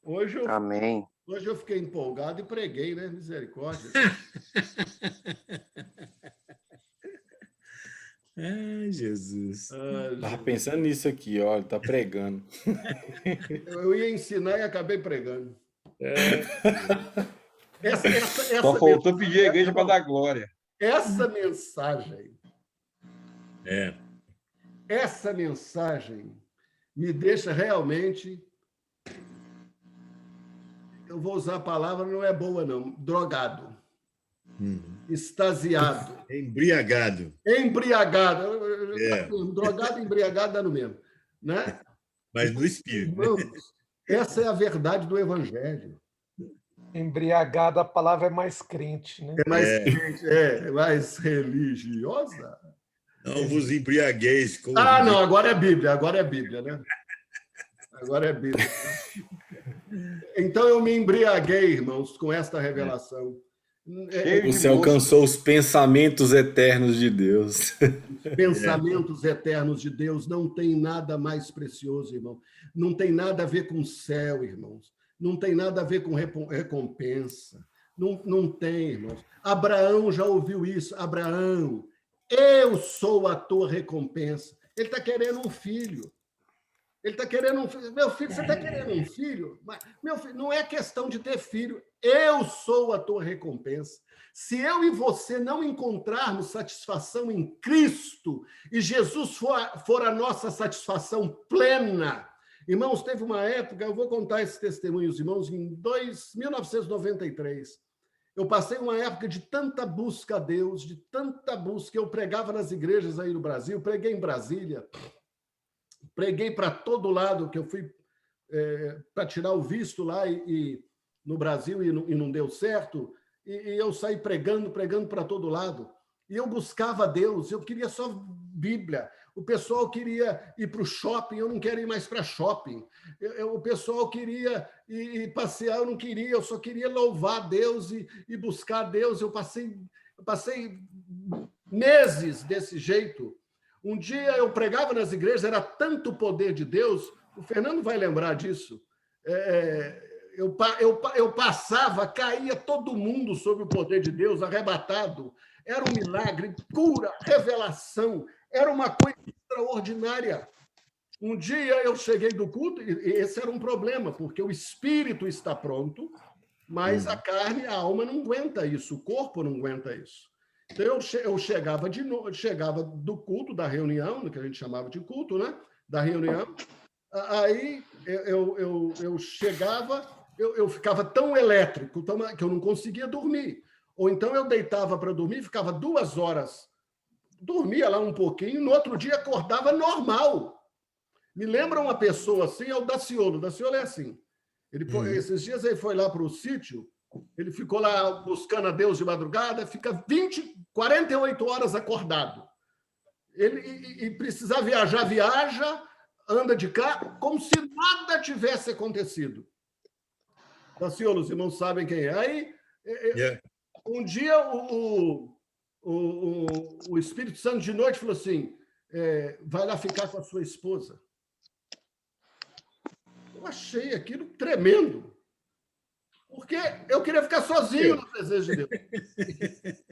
Hoje eu, Amém. hoje eu fiquei empolgado e preguei, né? Misericórdia. Ai, Jesus. Ah, Tava pensando nisso aqui, ó, ele tá pregando. eu ia ensinar e acabei pregando. É, Essa, essa, Só essa, faltou mensagem, pedir a igreja para irmão, dar glória. é. essa mensagem me deixa realmente, eu vou usar a palavra, não é boa não, drogado, extasiado, Embriagado. embriagado. É. Drogado e embriagado dá no mesmo, né? Mas no espírito, né? Irmãos, essa é a verdade do Evangelho. Embriagado, a palavra é mais crente, né? É mais crente, é mais religiosa. Não vos embriagueis com Ah, não, agora é Bíblia, né? Agora é Bíblia. Então eu me embriaguei, irmãos, com esta revelação. Cheio de Você moço. alcançou os pensamentos eternos de Deus. Pensamentos eternos de Deus não tem nada mais precioso, irmão. Não tem nada a ver com céu, irmãos. Não tem nada a ver com recompensa. Não tem, irmãos. Abraão já ouviu isso. Abraão, eu sou a tua recompensa. Ele está querendo um filho. Ele está querendo um filho. Meu filho, você está querendo um filho? Meu filho, não é questão de ter filho. Eu sou a tua recompensa. Se eu e você não encontrarmos satisfação em Cristo e Jesus for a nossa satisfação plena, irmãos, teve uma época, eu vou contar esses testemunhos, irmãos, em 1993. Eu passei uma época de tanta busca a Deus, de tanta busca. Eu pregava nas igrejas aí no Brasil, preguei em Brasília, preguei para todo lado, que eu fui para tirar o visto lá no Brasil e não deu certo. E eu saí pregando para todo lado. E eu buscava Deus, eu queria só Bíblia. O pessoal queria ir para o shopping, eu não quero ir mais para shopping. O pessoal queria ir passear, eu não queria, eu só queria louvar Deus e buscar Deus. Eu passei meses desse jeito. Um dia eu pregava nas igrejas, era tanto o poder de Deus, o Fernando vai lembrar disso. Eu passava, caía todo mundo sob o poder de Deus, arrebatado. Era um milagre, cura, revelação. Era uma coisa extraordinária. Um dia eu cheguei do culto, e esse era um problema, porque o espírito está pronto, mas a carne, a alma não aguenta isso, o corpo não aguenta isso. Então eu chegava chegava do culto, da reunião, que a gente chamava de culto, né? Da reunião. Aí eu chegava, eu ficava tão elétrico que eu não conseguia dormir. Ou então eu deitava para dormir, ficava 2 horas, dormia lá um pouquinho, no outro dia acordava normal. Me lembra uma pessoa assim, é o Daciolo. O Daciolo é assim. Esses dias ele foi lá para o sítio, ele ficou lá buscando a Deus de madrugada, fica 48 horas acordado. E precisar viajar, viaja, anda de carro, como se nada tivesse acontecido. Daciolo, os irmãos sabem quem é. Aí, um dia, o Espírito Santo de noite falou assim, vai lá ficar com a sua esposa. Eu achei aquilo tremendo, porque eu queria ficar sozinho no desejo de Deus.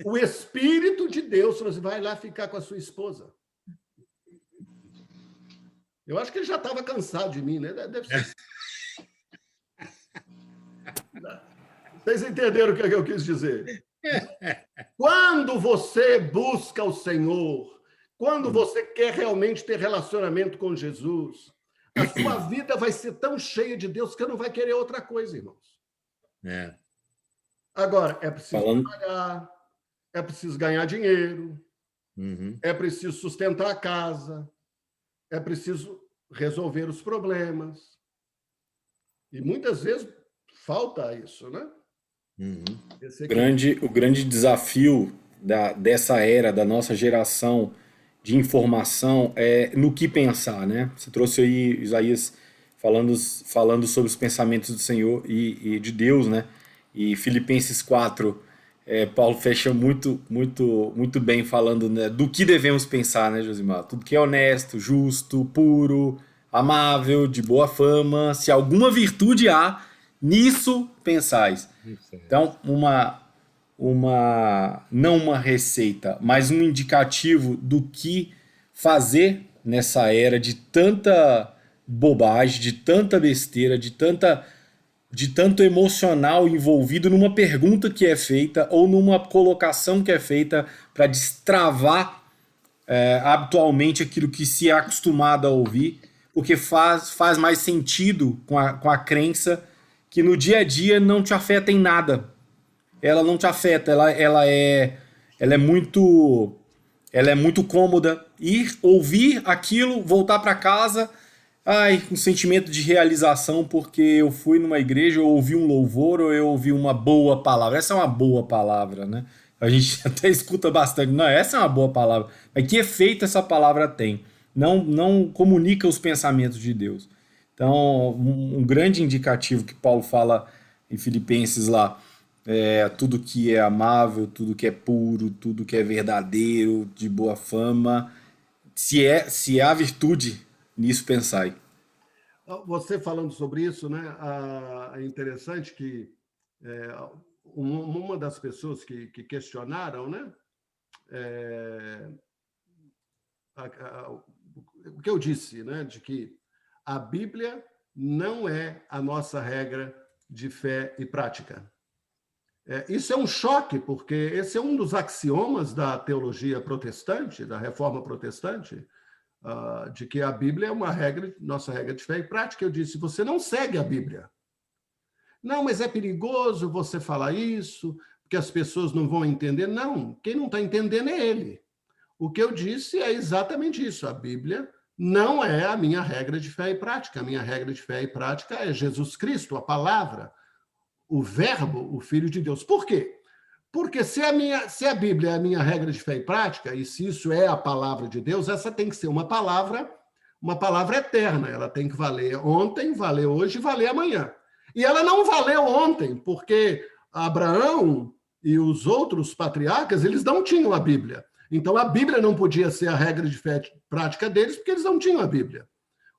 O Espírito de Deus falou assim, vai lá ficar com a sua esposa. Eu acho que ele já estava cansado de mim, né? Deve ser. Vocês entenderam o que eu quis dizer? Quando você busca o Senhor, quando você quer realmente ter relacionamento com Jesus, a sua vida vai ser tão cheia de Deus que não vai querer outra coisa, irmãos. Agora, é preciso trabalhar, é preciso ganhar dinheiro, é preciso sustentar a casa, é preciso resolver os problemas. E muitas vezes falta isso, né? O grande desafio dessa era, da nossa geração de informação é no que pensar, né? Você trouxe aí Isaías falando sobre os pensamentos do Senhor e de Deus, né? E Filipenses 4, Paulo fecha muito bem falando, né, do que devemos pensar, né, Josimar? Tudo que é honesto, justo, puro, amável, de boa fama, se alguma virtude há, nisso pensais. Então, não uma receita, mas um indicativo do que fazer nessa era de tanta bobagem, de tanta besteira, de tanto emocional envolvido numa pergunta que é feita ou numa colocação que é feita para destravar habitualmente aquilo que se é acostumado a ouvir, porque faz mais sentido com a crença que no dia a dia não te afeta em nada. Ela não te afeta, ela é muito cômoda. Ir, ouvir aquilo, voltar para casa, um sentimento de realização porque eu fui numa igreja, eu ouvi um louvor ou eu ouvi uma boa palavra. Essa é uma boa palavra, né? A gente até escuta bastante. Não, essa é uma boa palavra. Mas que efeito essa palavra tem? Não comunica os pensamentos de Deus. Então, um grande indicativo que Paulo fala em Filipenses lá, tudo que é amável, tudo que é puro, tudo que é verdadeiro, de boa fama, se há virtude, nisso pensai. Você falando sobre isso, né? É interessante que uma das pessoas que questionaram, né? O que eu disse, né? De que a Bíblia não é a nossa regra de fé e prática. Isso é um choque, porque esse é um dos axiomas da teologia protestante, da reforma protestante, de que a Bíblia é uma regra, nossa regra de fé e prática. Eu disse, você não segue a Bíblia. Não, mas é perigoso você falar isso, porque as pessoas não vão entender. Não, quem não está entendendo é ele. O que eu disse é exatamente isso. A Bíblia não é a minha regra de fé e prática. A minha regra de fé e prática é Jesus Cristo, a palavra, o verbo, o Filho de Deus. Por quê? Porque se a Bíblia é a minha regra de fé e prática, e se isso é a palavra de Deus, essa tem que ser uma palavra eterna. Ela tem que valer ontem, valer hoje e valer amanhã. E ela não valeu ontem, porque Abraão e os outros patriarcas, eles não tinham a Bíblia. Então, a Bíblia não podia ser a regra de fé e prática deles, porque eles não tinham a Bíblia.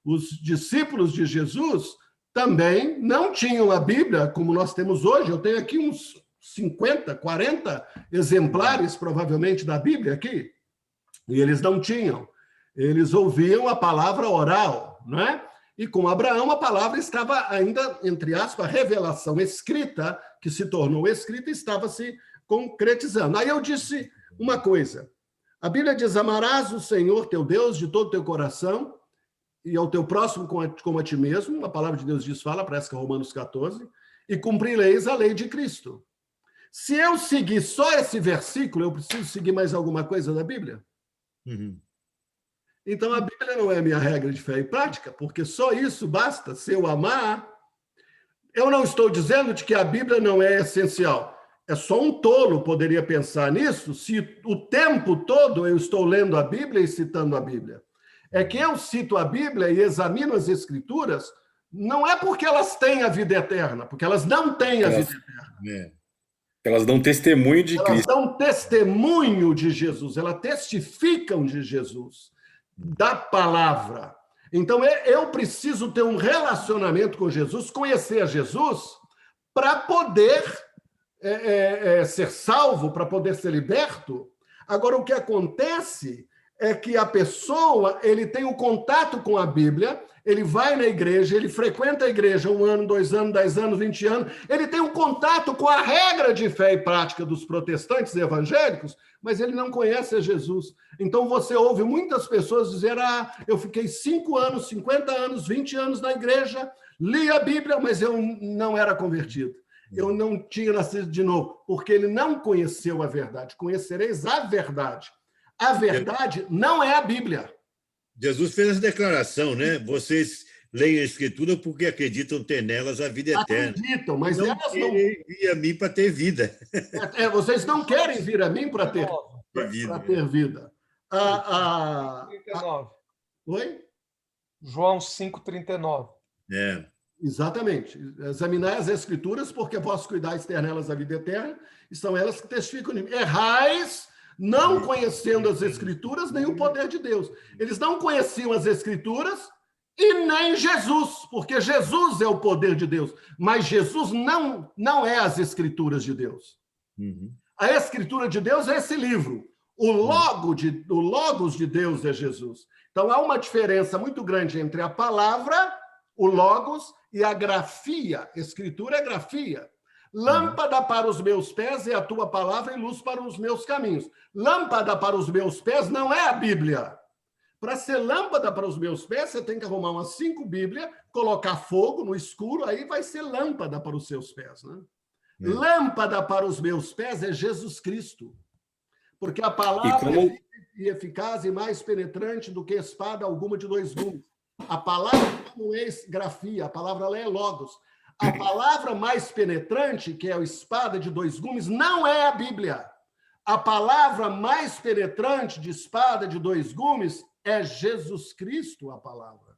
Os discípulos de Jesus também não tinham a Bíblia, como nós temos hoje. Eu tenho aqui uns 50, 40 exemplares, provavelmente, da Bíblia aqui, e eles não tinham. Eles ouviam a palavra oral, não é? E com Abraão, a palavra estava ainda, entre aspas, a revelação escrita, que se tornou escrita, estava se concretizando. Aí eu disse uma coisa. A Bíblia diz, amarás o Senhor teu Deus de todo o teu coração e ao teu próximo como a ti mesmo. A palavra de Deus diz, fala, parece que é Romanos 14, e cumprireis a lei de Cristo. Se eu seguir só esse versículo, eu preciso seguir mais alguma coisa da Bíblia? Uhum. Então, a Bíblia não é a minha regra de fé e prática, porque só isso basta, se eu amar. Eu não estou dizendo de que a Bíblia não é essencial. É só um tolo poderia pensar nisso se o tempo todo eu estou lendo a Bíblia e citando a Bíblia. É que eu cito a Bíblia e examino as Escrituras, não é porque elas têm a vida eterna, porque elas não têm a vida eterna. Elas dão testemunho de Cristo. Elas dão testemunho de Jesus, elas testificam de Jesus, da palavra. Então, eu preciso ter um relacionamento com Jesus, conhecer a Jesus, para poder ser salvo, para poder ser liberto. Agora, o que acontece é que a pessoa, ele tem um contato com a Bíblia, ele vai na igreja, ele frequenta a igreja 1 ano, 2 anos, 10 anos, 20 anos, ele tem um contato com a regra de fé e prática dos protestantes evangélicos, mas ele não conhece a Jesus. Então você ouve muitas pessoas dizer, eu fiquei 5 anos, 50 anos, 20 anos na igreja, li a Bíblia, mas eu não era convertido. Eu não tinha nascido de novo, porque ele não conheceu a verdade. Conhecereis a verdade. A verdade não é a Bíblia. Jesus fez essa declaração, né? Vocês leem a Escritura porque acreditam ter nelas a vida eterna. Acreditam, mas não elas não... vir a mim para ter vida. Vocês não querem vir a mim para ter vida. 39. Oi? João 5,39. Exatamente. Examinai as Escrituras, porque vós cuidais ter nelas a vida eterna, e são elas que testificam de mim. Errais, não conhecendo as Escrituras, nem o poder de Deus. Eles não conheciam as Escrituras e nem Jesus, porque Jesus é o poder de Deus, mas Jesus não é as Escrituras de Deus. Uhum. A Escritura de Deus é esse livro. O Logos de Deus é Jesus. Então, há uma diferença muito grande entre a palavra, o Logos, e a grafia. Escritura é grafia. Lâmpada para os meus pés é a tua palavra e luz para os meus caminhos. Lâmpada para os meus pés não é a Bíblia. Para ser lâmpada para os meus pés, você tem que arrumar umas 5 Bíblias, colocar fogo no escuro, aí vai ser lâmpada para os seus pés, né? Lâmpada para os meus pés é Jesus Cristo. Porque a palavra é eficaz e mais penetrante do que espada alguma de 2 gumes. A palavra não é grafia, a palavra é logos. A palavra mais penetrante, que é a espada de 2 gumes, não é a Bíblia. A palavra mais penetrante de espada de 2 gumes é Jesus Cristo, a palavra.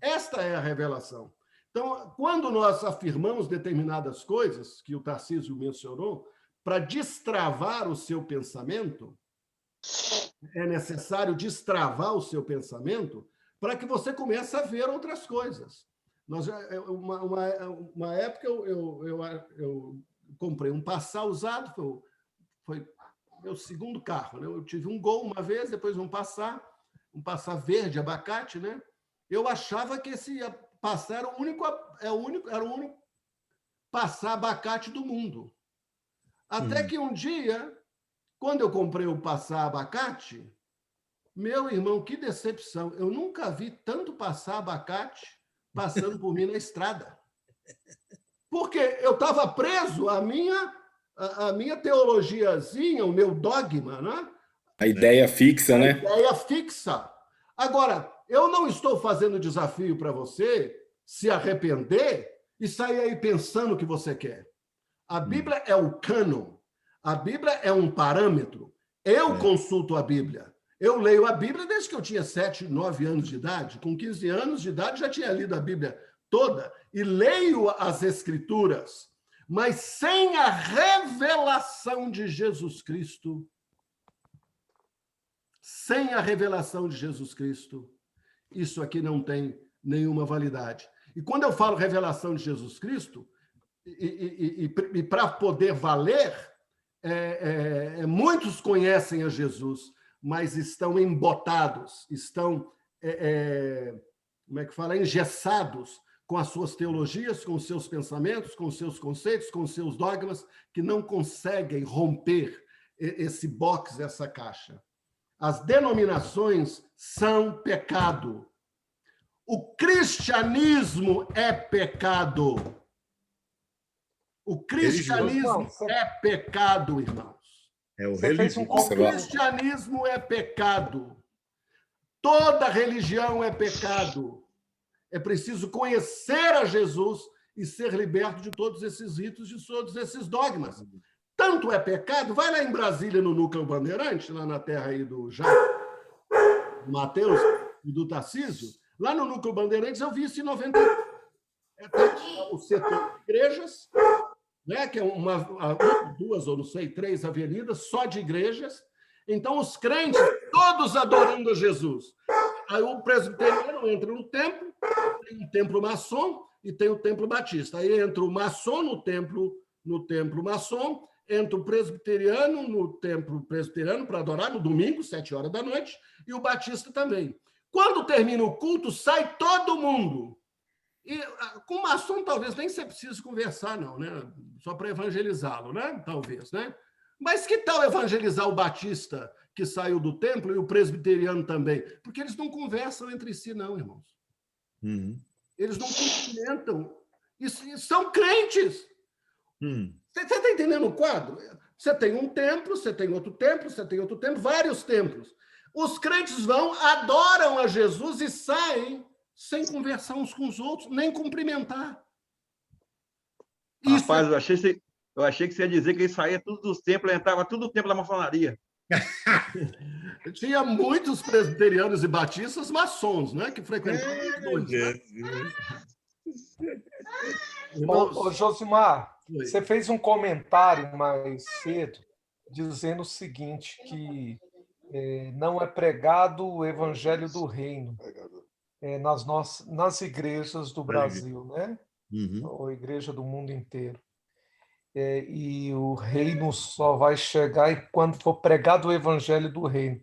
Esta é a revelação. Então, quando nós afirmamos determinadas coisas, que o Tarcísio mencionou, para destravar o seu pensamento, é necessário destravar o seu pensamento para que você comece a ver outras coisas. Uma época eu comprei um Passat usado, foi meu segundo carro, né? Eu tive um Gol uma vez, depois um Passat verde, abacate, né? Eu achava que esse Passat era o único Passat abacate do mundo. Até que um dia, quando eu comprei o Passat abacate, meu irmão, que decepção! Eu nunca vi tanto Passat abacate passando por mim na estrada. Porque eu estava preso à minha teologiazinha, o meu dogma, né? A ideia fixa, né? A ideia fixa. Agora, eu não estou fazendo desafio para você se arrepender e sair aí pensando o que você quer. A Bíblia é o cânon. A Bíblia é um parâmetro. Eu consulto a Bíblia. Eu leio a Bíblia desde que eu tinha 7, 9 anos de idade. Com 15 anos de idade, já tinha lido a Bíblia toda. E leio as Escrituras. Mas sem a revelação de Jesus Cristo, isso aqui não tem nenhuma validade. E quando eu falo revelação de Jesus Cristo, e para poder valer, muitos conhecem a Jesus, mas estão embotados, estão, como é que fala, engessados com as suas teologias, com os seus pensamentos, com os seus conceitos, com os seus dogmas, que não conseguem romper esse box, essa caixa. As denominações são pecado. O cristianismo é pecado. O cristianismo é pecado, irmãos. O cristianismo é pecado. Toda religião é pecado. É preciso conhecer a Jesus e ser liberto de todos esses ritos, de todos esses dogmas. Tanto é pecado, vai lá em Brasília, no Núcleo Bandeirante, lá na terra aí do Mateus e do Tarcísio, lá no Núcleo Bandeirantes eu vi isso em 90. O setor de igrejas, né, que é uma, 2 ou não sei, 3 avenidas só de igrejas. Então, os crentes, todos adorando a Jesus. Aí o presbiteriano entra no templo, tem um templo maçom e tem o templo batista. Aí entra o maçom no templo maçom, entra o presbiteriano no templo presbiteriano para adorar no domingo, 7 horas da noite, e o batista também. Quando termina o culto, sai todo mundo. E com o maçom talvez nem você precise conversar, não, né? Só para evangelizá-lo, né? Talvez, né? Mas que tal evangelizar o batista que saiu do templo e o presbiteriano também? Porque eles não conversam entre si, não, irmãos. Eles não cumprimentam. E são crentes. Você está entendendo o quadro? Você tem um templo, você tem outro templo, você tem outro templo, vários templos. Os crentes vão, adoram a Jesus e saem sem conversar uns com os outros, nem cumprimentar. Rapaz, eu achei que você ia dizer que ele saía tudo dos templos, entrava tudo no templo da maçonaria. Tinha muitos presbiterianos e batistas maçons, né, que frequentavam os dois. Né? Ô, Josimar, você fez um comentário mais cedo dizendo o seguinte, que não é pregado o evangelho do reino. nas igrejas do Brasil, né? Uhum. Ou igreja do mundo inteiro. E o reino só vai chegar quando for pregado o evangelho do reino.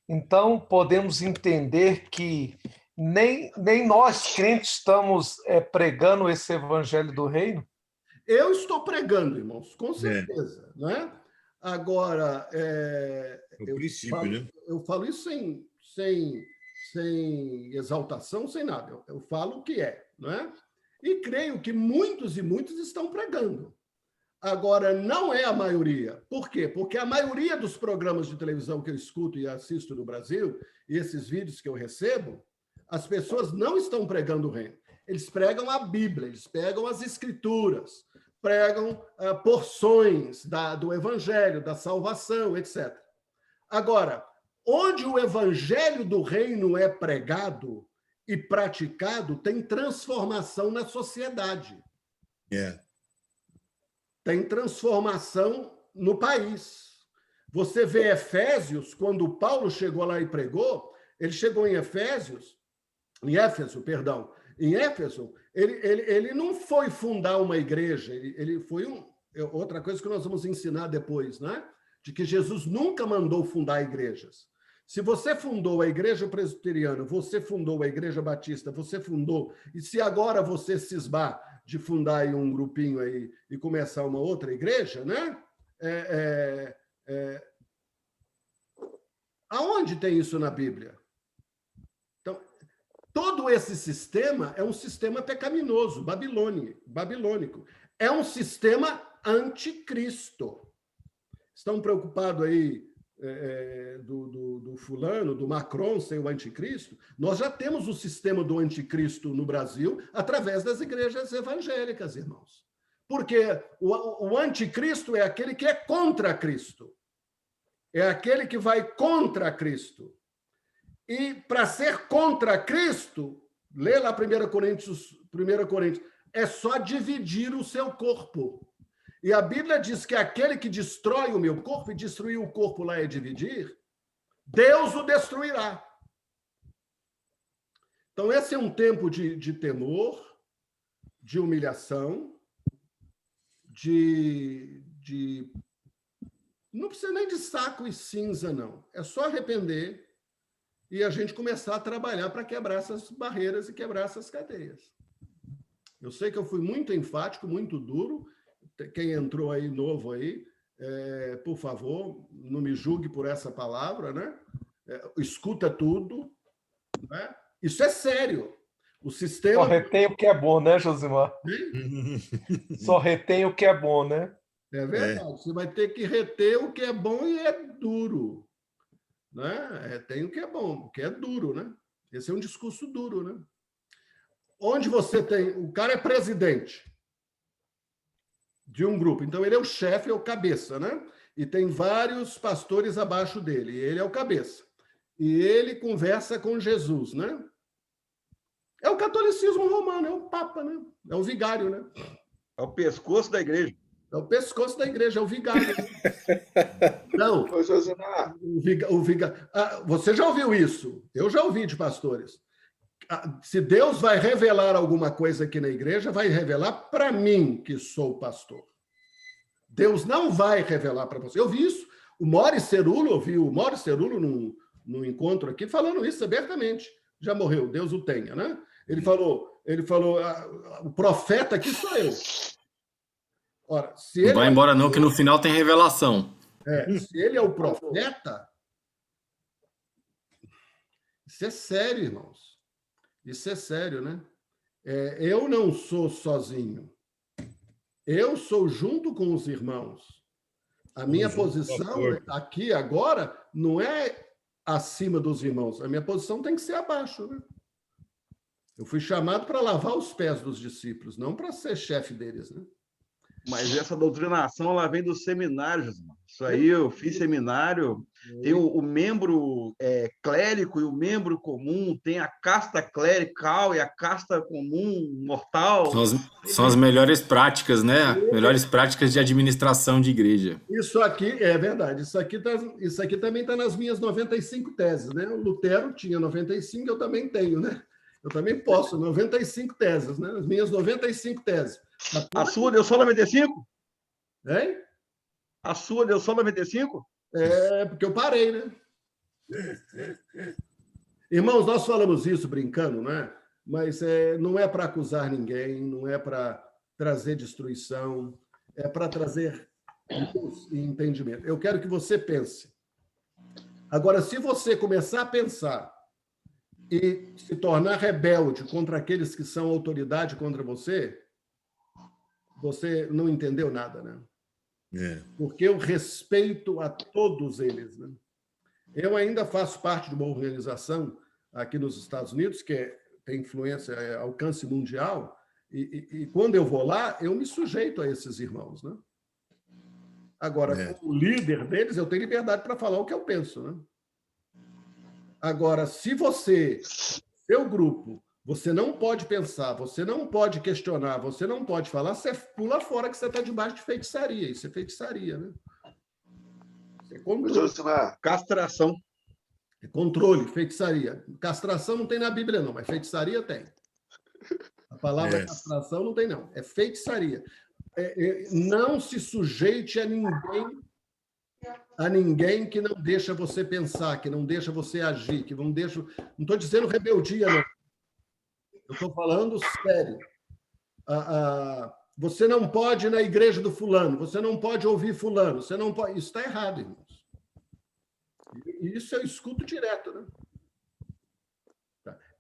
Então, podemos entender que nem nós, crentes, estamos pregando esse evangelho do reino? Eu estou pregando, irmãos, com certeza. Né? Agora, O princípio, né? Eu falo isso sem exaltação, sem nada. Eu falo o que é. Né? E creio que muitos e muitos estão pregando. Agora, não é a maioria. Por quê? Porque a maioria dos programas de televisão que eu escuto e assisto no Brasil, e esses vídeos que eu recebo, as pessoas não estão pregando o reino. Eles pregam a Bíblia, eles pegam as Escrituras, pregam porções do Evangelho, da salvação, etc. Agora, onde o Evangelho do reino é pregado e praticado, tem transformação na sociedade. Tem transformação no país. Você vê Efésios, quando Paulo chegou lá e pregou, ele chegou em Éfeso, ele não foi fundar uma igreja, ele foi outra coisa que nós vamos ensinar depois, né? De que Jesus nunca mandou fundar igrejas. Se você fundou a igreja presbiteriana, você fundou a igreja batista, você fundou, e se agora você cismar de fundar aí um grupinho aí e começar uma outra igreja, né? Aonde tem isso na Bíblia? Então, todo esse sistema é um sistema pecaminoso, babilônico. É um sistema anticristo. Estão preocupados aí do fulano, do Macron ser o anticristo? Nós já temos o sistema do anticristo no Brasil através das igrejas evangélicas, irmãos. Porque o anticristo é aquele que é contra Cristo. É aquele que vai contra Cristo. E para ser contra Cristo, lê lá 1 Coríntios, é só dividir o seu corpo. E a Bíblia diz que aquele que destrói o meu corpo, e destruir o corpo lá é dividir, Deus o destruirá. Então, esse é um tempo de temor, de humilhação, não precisa nem de saco e cinza, não. É só arrepender e a gente começar a trabalhar para quebrar essas barreiras e quebrar essas cadeias. Eu sei que eu fui muito enfático, muito duro. Quem entrou aí novo aí, por favor, não me julgue por essa palavra, né? Escuta tudo, né? Isso é sério. O sistema... Só retém o que é bom, né, Josimar? Só retém o que é bom, né? É verdade. Você vai ter que reter o que é bom e é duro, né? Tem o que é bom, o que é duro, né? Esse é um discurso duro, né? Onde você tem... O cara é presidente de um grupo. Então, ele é o chefe, é o cabeça, né? E tem vários pastores abaixo dele. E ele é o cabeça. E ele conversa com Jesus, né? É o catolicismo romano, é o papa, né? É o vigário, né? É o pescoço da igreja. É o pescoço da igreja, é o vigário. Não. O vigário. Você já ouviu isso? Eu já ouvi de pastores. Se Deus vai revelar alguma coisa aqui na igreja, vai revelar para mim, que sou pastor. Deus não vai revelar para você. Eu vi isso. O Maurício Cerulo, eu vi o Maurício Cerulo num encontro aqui, falando isso abertamente. Já morreu, Deus o tenha, né? Ele falou, o profeta aqui sou eu. Ora, se ele não vai embora não, que no final tem revelação. Se ele é o profeta, isso é sério, irmãos. Isso é sério, né? Eu não sou sozinho. Eu sou junto com os irmãos. A minha posição aqui agora não é acima dos irmãos. A minha posição tem que ser abaixo, né? Eu fui chamado para lavar os pés dos discípulos, não para ser chefe deles, né? Mas essa doutrinação, ela vem dos seminários, irmão. Isso aí, eu fiz seminário, tem o membro clérigo e o membro comum, tem a casta clerical e a casta comum, mortal. São as melhores práticas, né? Melhores práticas de administração de igreja. Isso aqui é verdade. Isso aqui também está nas minhas 95 teses, né? O Lutero tinha 95, eu também tenho, né? Eu também posso, 95 teses, né? As minhas 95 teses. A sua deu só 95? Hein? A sua deu só 95? É, porque eu parei, né? Irmãos, nós falamos isso brincando, não é? Mas não é para acusar ninguém, não é para trazer destruição, é para trazer luz e entendimento. Eu quero que você pense. Agora, se você começar a pensar e se tornar rebelde contra aqueles que são autoridade contra você, você não entendeu nada, né? Porque eu respeito a todos eles, né? Eu ainda faço parte de uma organização aqui nos Estados Unidos que tem influência, alcance mundial, e quando eu vou lá, eu me sujeito a esses irmãos, né? Agora, como líder deles, eu tenho liberdade para falar o que eu penso, né? Agora, se você, seu grupo, você não pode pensar, você não pode questionar, você não pode falar, você pula fora que você está debaixo de feitiçaria. Isso é feitiçaria, né? Isso é controle. Castração. É controle, feitiçaria. Castração não tem na Bíblia, não, mas feitiçaria tem. A palavra castração não tem, não. É feitiçaria. Não se sujeite a ninguém que não deixa você pensar, que não deixa você agir, que não deixa... Não estou dizendo rebeldia, não. Eu estou falando sério. Você não pode ir na igreja do fulano, você não pode ouvir fulano, você não pode... Isso está errado, irmãos. E isso eu escuto direto, né?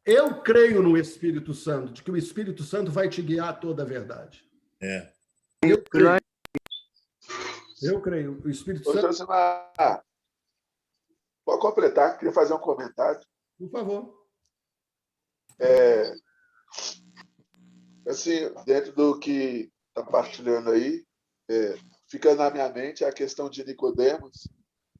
Eu creio no Espírito Santo, de que o Espírito Santo vai te guiar a toda a verdade. Eu creio. Eu creio. O Espírito Santo... Josimar, pode completar, queria fazer um comentário. Por favor. Assim, dentro do que está partilhando aí, fica na minha mente a questão de Nicodemos.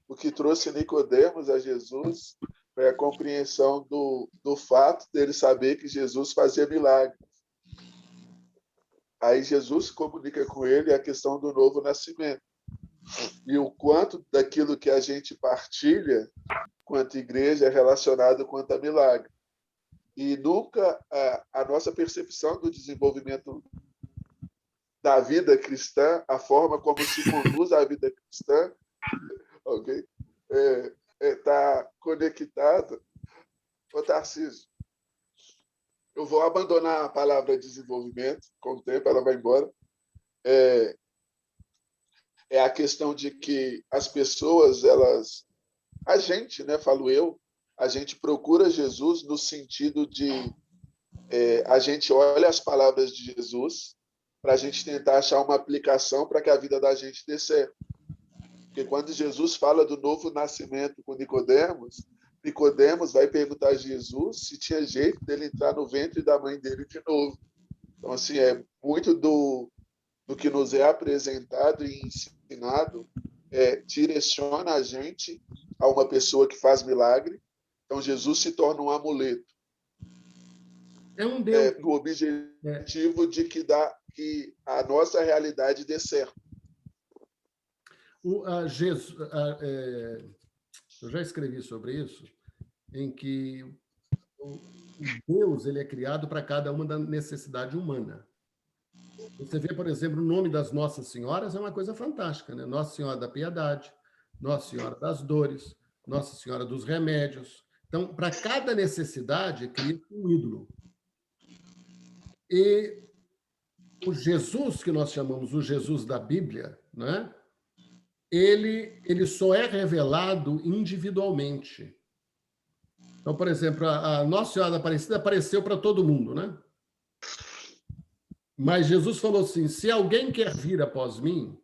O que trouxe Nicodemos a Jesus foi a compreensão do fato dele saber que Jesus fazia milagres. Aí Jesus comunica com ele a questão do novo nascimento. E o quanto daquilo que a gente partilha quanto igreja é relacionado quanto a milagre. E nunca a nossa percepção do desenvolvimento da vida cristã, a forma como se conduz a vida cristã, ok? Está conectada. Ô, Tarcísio, eu vou abandonar a palavra desenvolvimento, com o tempo ela vai embora. É a questão de que as pessoas, a gente, né, falo eu, a gente procura Jesus no sentido de a gente olha as palavras de Jesus para a gente tentar achar uma aplicação para que a vida da gente dê certo. Porque quando Jesus fala do novo nascimento com Nicodemos, Nicodemos vai perguntar a Jesus se tinha jeito dele entrar no ventre da mãe dele de novo. Então, assim, muito do que nos é apresentado e ensinado direciona a gente a uma pessoa que faz milagre. Então, Jesus se torna um amuleto. É um Deus. Com o objetivo de que a nossa realidade dê certo. Eu já escrevi sobre isso, em que o Deus ele é criado para cada uma da necessidade humana. Você vê, por exemplo, o nome das Nossas Senhoras é uma coisa fantástica, né? Nossa Senhora da Piedade, Nossa Senhora das Dores, Nossa Senhora dos Remédios. Então, para cada necessidade, cria um ídolo. E o Jesus, que nós chamamos o Jesus da Bíblia, né? Ele só é revelado individualmente. Então, por exemplo, a Nossa Senhora da Aparecida apareceu para todo mundo, né? Mas Jesus falou assim, se alguém quer vir após mim,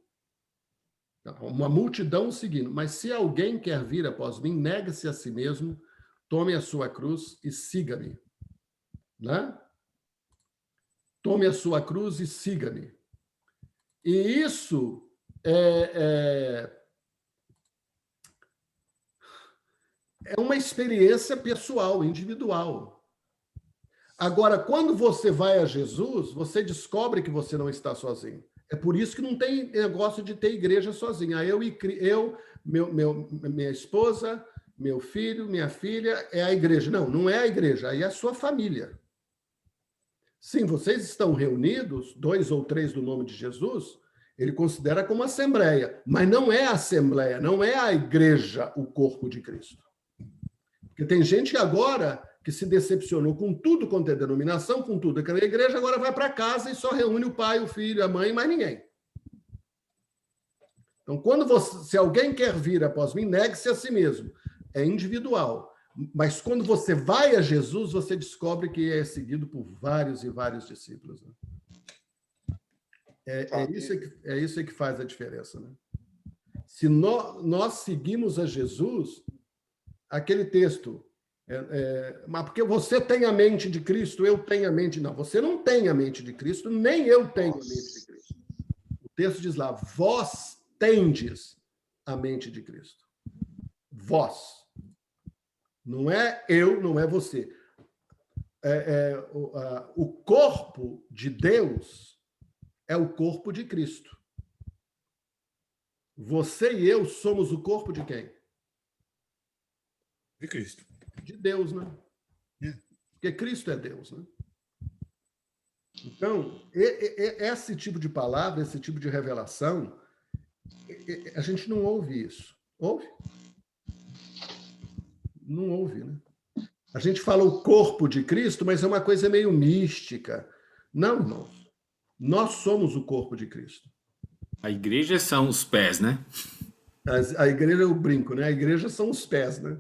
uma multidão seguindo, mas se alguém quer vir após mim, negue-se a si mesmo, tome a sua cruz e siga-me. Né? Tome a sua cruz e siga-me. E isso é uma experiência pessoal, individual. Agora, quando você vai a Jesus, você descobre que você não está sozinho. É por isso que não tem negócio de ter igreja sozinha. Minha esposa, meu filho, minha filha, é a igreja. Não é a igreja, aí é a sua família. Sim, vocês estão reunidos, 2 ou 3 do nome de Jesus, ele considera como assembleia, mas não é a assembleia, não é a igreja o corpo de Cristo. Porque tem gente agora que se decepcionou com tudo quanto é denominação, com tudo que é igreja, agora vai para casa e só reúne o pai, o filho, a mãe, mais ninguém. Então, se alguém quer vir após mim, negue-se a si mesmo. É individual. Mas quando você vai a Jesus, você descobre que é seguido por vários e vários discípulos. Né? É isso que faz a diferença. Né? Se nós seguimos a Jesus, aquele texto, mas porque você tem a mente de Cristo, eu tenho a mente. Não, você não tem a mente de Cristo, nem eu tenho a mente de Cristo. O texto diz lá, vós tendes a mente de Cristo. Vós. Não é eu, não é você. O corpo de Deus é o corpo de Cristo. Você e eu somos o corpo de quem? De Cristo. De Deus, né? Porque Cristo é Deus, né? Então, esse tipo de palavra, esse tipo de revelação, a gente não ouve isso. Ouve? Não ouve, né? A gente fala o corpo de Cristo, mas é uma coisa meio mística. Não, irmãos. Nós somos o corpo de Cristo. A igreja são os pés, né? A igreja é o brinco, né? A igreja são os pés, né?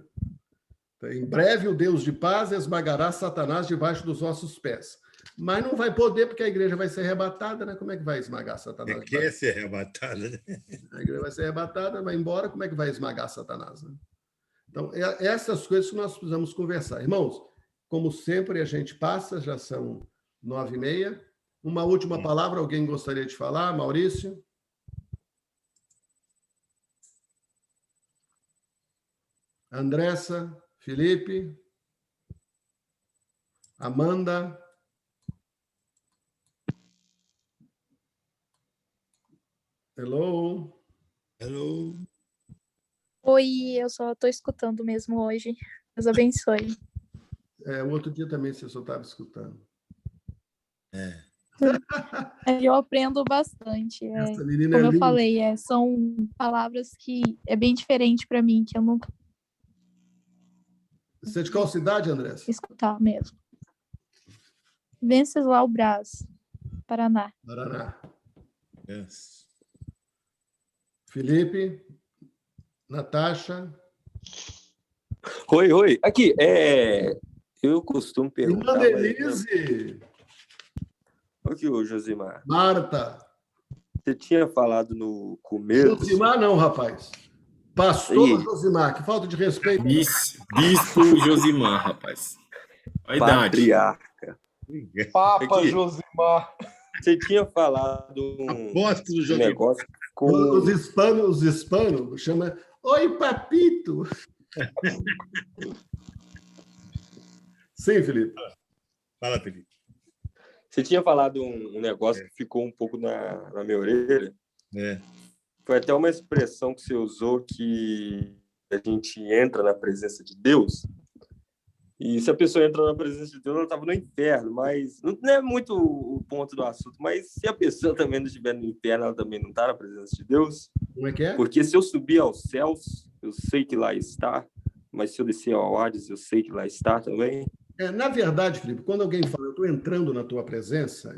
Em breve o Deus de paz esmagará Satanás debaixo dos vossos pés. Mas não vai poder, porque a igreja vai ser arrebatada, né? Como é que vai esmagar Satanás? Quer ser arrebatada, né? A igreja vai ser arrebatada, vai embora, como é que vai esmagar Satanás? Né? Então, essas coisas que nós precisamos conversar. Irmãos, como sempre, a gente passa, já são 9h30. Uma última palavra, alguém gostaria de falar? Maurício? Andressa? Felipe? Amanda? Hello? Hello. Oi, eu só estou escutando mesmo hoje. Deus abençoe. O outro dia também você só estava escutando. Eu aprendo bastante. Essa menina Como é eu linda. falei, são palavras que é bem diferente para mim, que eu nunca Você é de qual cidade, Andressa? escutar mesmo. Venceslau Braz, Paraná. Paraná. Yes. Felipe? Natasha? Oi. Aqui, eu costumo Irmã perguntar... Denise? Aqui, ô Josimar. Marta? Você tinha falado no começo... Josimar não, rapaz. Pastor Ih. Josimar, que falta de respeito. Bispo Josimar, rapaz. A idade. Patriarca. Papa Aqui. Josimar. Você tinha falado Apóstolo um Josimar. negócio com... Os hispanos chamam... Oi, papito! Sim, Felipe. Fala, Felipe. Você tinha falado um negócio que ficou um pouco na minha orelha. Foi até uma expressão que você usou, que a gente entra na presença de Deus. E se a pessoa entra na presença de Deus, ela estava no inferno. Mas não é muito o ponto do assunto. Mas se a pessoa também não estiver no inferno, ela também não está na presença de Deus. Como é que é? Porque se eu subir aos céus, eu sei que lá está. Mas se eu descer ao Hades, eu sei que lá está também. Na verdade, Felipe, quando alguém fala, eu estou entrando na tua presença,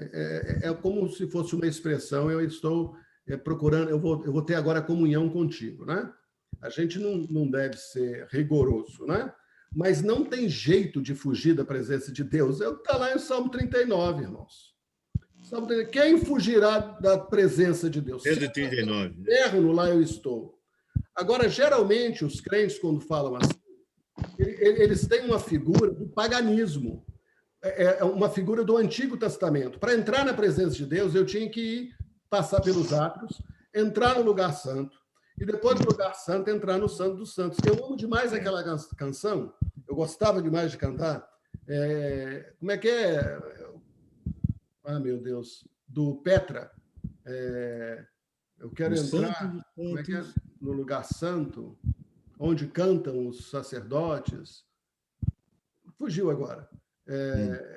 é como se fosse uma expressão, eu estou procurando, eu vou ter agora comunhão contigo, né? A gente não deve ser rigoroso, né? Mas não tem jeito de fugir da presença de Deus. Está lá em Salmo 39, irmãos. Salmo 39. Quem fugirá da presença de Deus? 139. Inferno, lá eu estou. Agora, geralmente, os crentes, quando falam assim, eles têm uma figura do paganismo, uma figura do Antigo Testamento. Para entrar na presença de Deus, eu tinha que passar pelos átrios, entrar no lugar santo, e depois do lugar santo, entrar no Santo dos Santos. Eu amo demais aquela canção, eu gostava demais de cantar. Como é que é? Ah, meu Deus, do Petra. Eu quero entrar como é que é? No lugar santo, onde cantam os sacerdotes. Fugiu agora.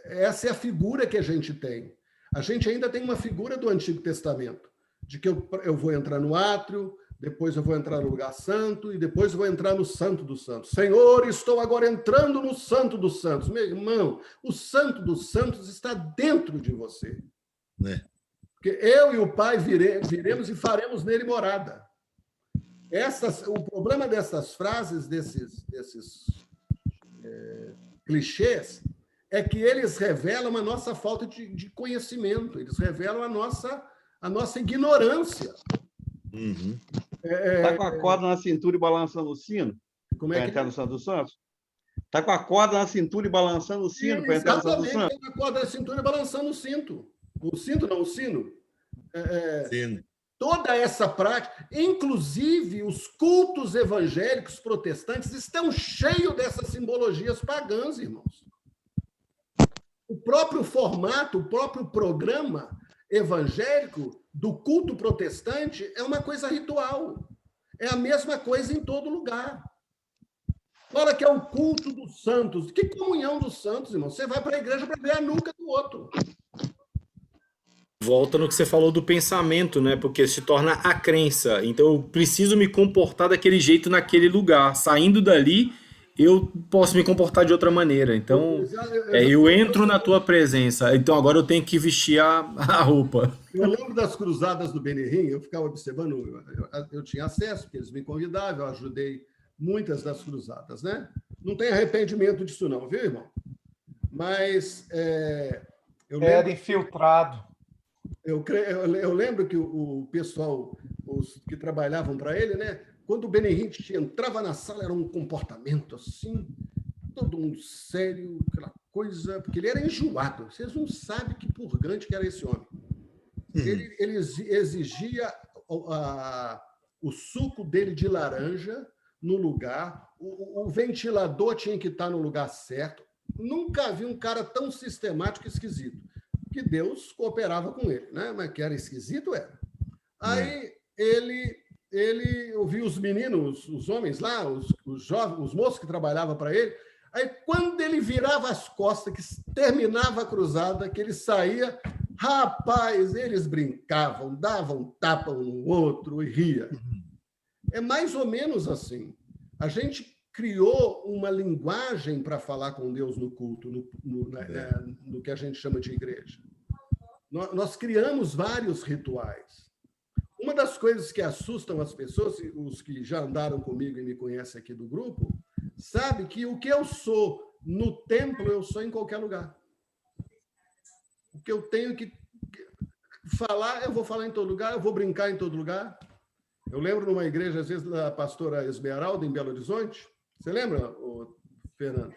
Essa é a figura que a gente tem. A gente ainda tem uma figura do Antigo Testamento, de que eu vou entrar no átrio, depois eu vou entrar no lugar santo e depois eu vou entrar no Santo dos Santos. Senhor, estou agora entrando no Santo dos Santos. Meu irmão, o Santo dos Santos está dentro de você. Porque eu e o Pai viremos e faremos nele morada. O problema dessas frases, desses clichês, é que eles revelam a nossa falta de conhecimento, eles revelam a nossa ignorância. Está com a corda na cintura e balançando o sino? Como é que entrar no Santo dos Santos? Está com a corda na cintura e balançando o sino para entrar no Santo dos Santos? Está com a corda na cintura e balançando o cinto. O cinto não, o sino. Sino. Toda essa prática, inclusive os cultos evangélicos protestantes, estão cheios dessas simbologias pagãs, irmãos. O próprio formato, o próprio programa evangélico do culto protestante é uma coisa ritual. É a mesma coisa em todo lugar. Fala que é o culto dos santos. Que comunhão dos santos, irmão? Você vai para a igreja para ver a nuca do outro. Volta no que você falou do pensamento, né? Porque se torna a crença. Então eu preciso me comportar daquele jeito naquele lugar. Saindo dali, eu posso me comportar de outra maneira. Então, eu entro na tua presença. Então agora eu tenho que vestir a roupa. Eu lembro das cruzadas do Benihim, eu ficava observando, eu tinha acesso, porque eles me convidavam, eu ajudei muitas das cruzadas, né? Não tem arrependimento disso não, viu, irmão? Mas era infiltrado. Eu lembro que o pessoal, os que trabalhavam para ele, né? Quando o Benihim entrava na sala, era um comportamento assim, todo mundo sério, aquela coisa, porque ele era enjoado. Vocês não sabem que purgante que era esse homem. Ele exigia o suco dele de laranja no lugar, o ventilador tinha que estar no lugar certo. Nunca vi um cara tão sistemático e esquisito. Que Deus cooperava com ele, né? Mas que era esquisito, era. Aí ele ouvia os meninos, os homens lá, os jovens, os moços que trabalhavam para ele. Aí, quando ele virava as costas, que terminava a cruzada, que ele saía, rapaz, eles brincavam, davam tapa um no outro e ria. É mais ou menos assim. A gente criou uma linguagem para falar com Deus no culto, no que a gente chama de igreja. Nós criamos vários rituais. Uma das coisas que assustam as pessoas, os que já andaram comigo e me conhecem aqui do grupo, sabe que o que eu sou no templo, eu sou em qualquer lugar. O que eu tenho que falar, eu vou falar em todo lugar, eu vou brincar em todo lugar. Eu lembro numa igreja, às vezes, da pastora Esmeralda, em Belo Horizonte. Você lembra, Fernando,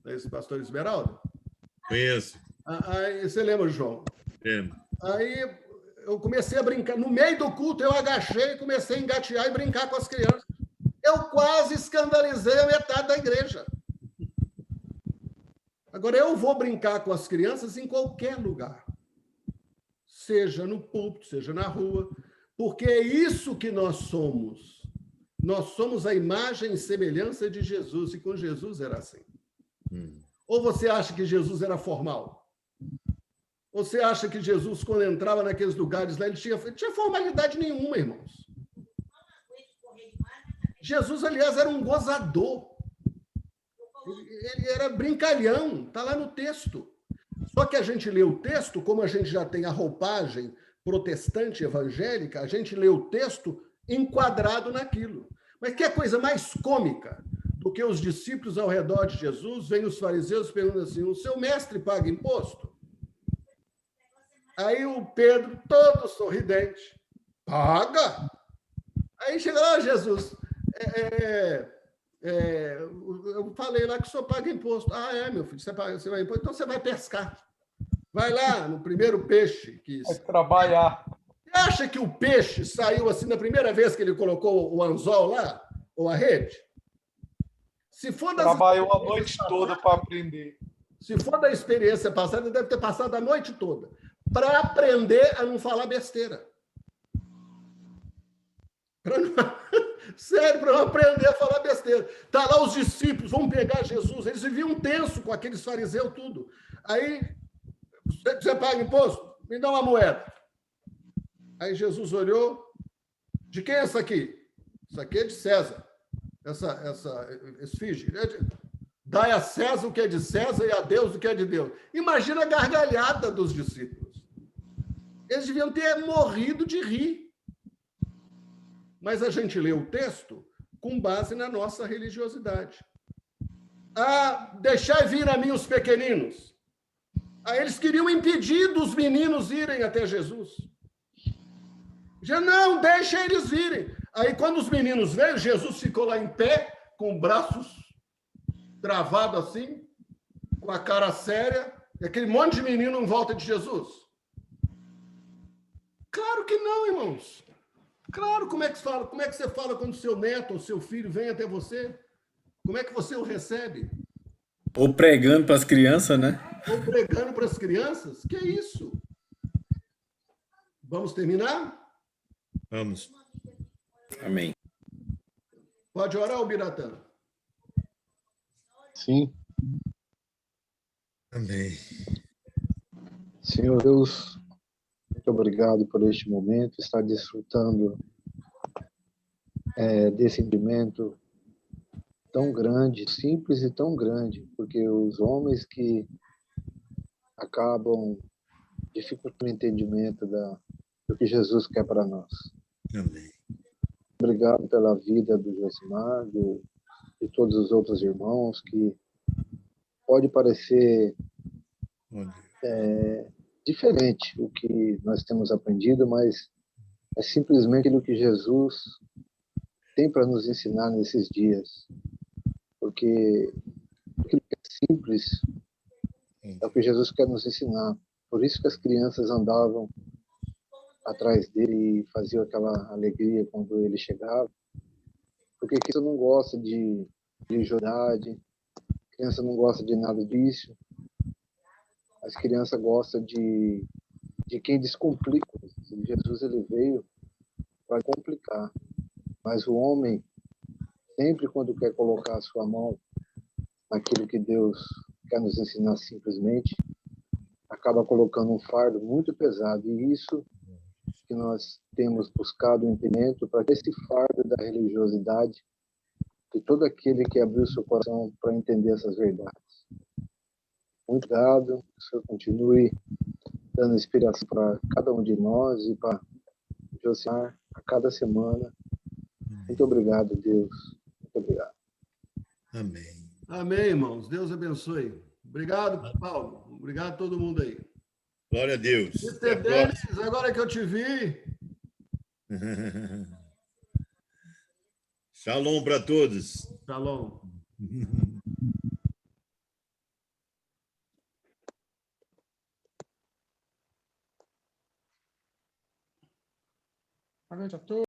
desse pastor Esmeralda? Conheço. Aí, você lembra, João? Lembro. Aí eu comecei a brincar. No meio do culto, eu agachei e comecei a engatear e brincar com as crianças. Eu quase escandalizei a metade da igreja. Agora, eu vou brincar com as crianças em qualquer lugar. Seja no púlpito, seja na rua. Porque é isso que nós somos. Nós somos a imagem e semelhança de Jesus, e com Jesus era assim. Ou você acha que Jesus era formal? Ou você acha que Jesus, quando entrava naqueles lugares lá, ele tinha formalidade nenhuma, irmãos? Jesus, aliás, era um gozador. Ele era brincalhão, está lá no texto. Só que a gente lê o texto, como a gente já tem a roupagem protestante evangélica, a gente lê o texto enquadrado naquilo. Mas que coisa mais cômica do que os discípulos ao redor de Jesus, vêm os fariseus perguntando assim, o seu mestre paga imposto? Aí o Pedro, todo sorridente, paga? Aí chega lá, Jesus, eu falei lá que o senhor paga imposto. Ah, meu filho, você paga imposto, então você vai pescar. Vai lá no primeiro peixe. Vai trabalhar. Você acha que o peixe saiu assim na primeira vez que ele colocou o anzol lá? Ou a rede? Se for Trabalhou a noite toda para aprender. Se for da experiência passada, deve ter passado a noite toda para aprender a não falar besteira. Sério, para não aprender a falar besteira. Tá lá os discípulos, vão pegar Jesus. Eles viviam tenso com aqueles fariseus, tudo. Aí, você paga imposto? Me dá uma moeda. Aí Jesus olhou. De quem é essa aqui? Isso aqui é de César. Essa esfinge. Dai a César o que é de César e a Deus o que é de Deus. Imagina a gargalhada dos discípulos. Eles deviam ter morrido de rir. Mas a gente lê o texto com base na nossa religiosidade. Deixai vir a mim os pequeninos. Eles queriam impedir dos meninos irem até Jesus. Já não, deixa eles virem. Aí, quando os meninos veio, Jesus ficou lá em pé, com braços travados assim, com a cara séria, e aquele monte de menino em volta de Jesus. Claro que não, irmãos. Claro, como é que fala? Como é que você fala quando seu neto ou seu filho vem até você? Como é que você o recebe? Ou pregando para as crianças, né? Ou pregando para as crianças? Que é isso? Vamos terminar? Vamos. Amém. Pode orar, Biratã? Sim. Amém. Senhor Deus, muito obrigado por este momento, estar desfrutando desse entendimento tão grande, simples e tão grande, porque os homens que acabam dificultando o entendimento do que Jesus quer para nós. Amém. Obrigado pela vida do Josimar, de todos os outros irmãos, que pode parecer diferente o que nós temos aprendido, mas é simplesmente aquilo que Jesus tem para nos ensinar nesses dias. Porque aquilo que é simples é o que Jesus quer nos ensinar. Por isso que as crianças andavam atrás dele e faziam aquela alegria quando ele chegava. Porque a criança não gosta de religiosidade, a criança não gosta de nada disso. As crianças gostam de quem descomplica. Jesus ele veio para complicar. Mas o homem, sempre quando quer colocar a sua mão naquilo que Deus quer nos ensinar simplesmente, acaba colocando um fardo muito pesado. E isso que nós temos buscado o entendimento para que esse fardo da religiosidade, de todo aquele que abriu seu coração para entender essas verdades. Muito obrigado, que o Senhor continue dando inspiração para cada um de nós e para Josimar a cada semana. Muito obrigado, Deus. Muito obrigado. Amém. Amém, irmãos. Deus abençoe. Obrigado, Paulo. Obrigado a todo mundo aí. Glória a Deus. Mr. Denis, agora que eu te vi. Shalom para todos. Shalom. Boa noite a todos.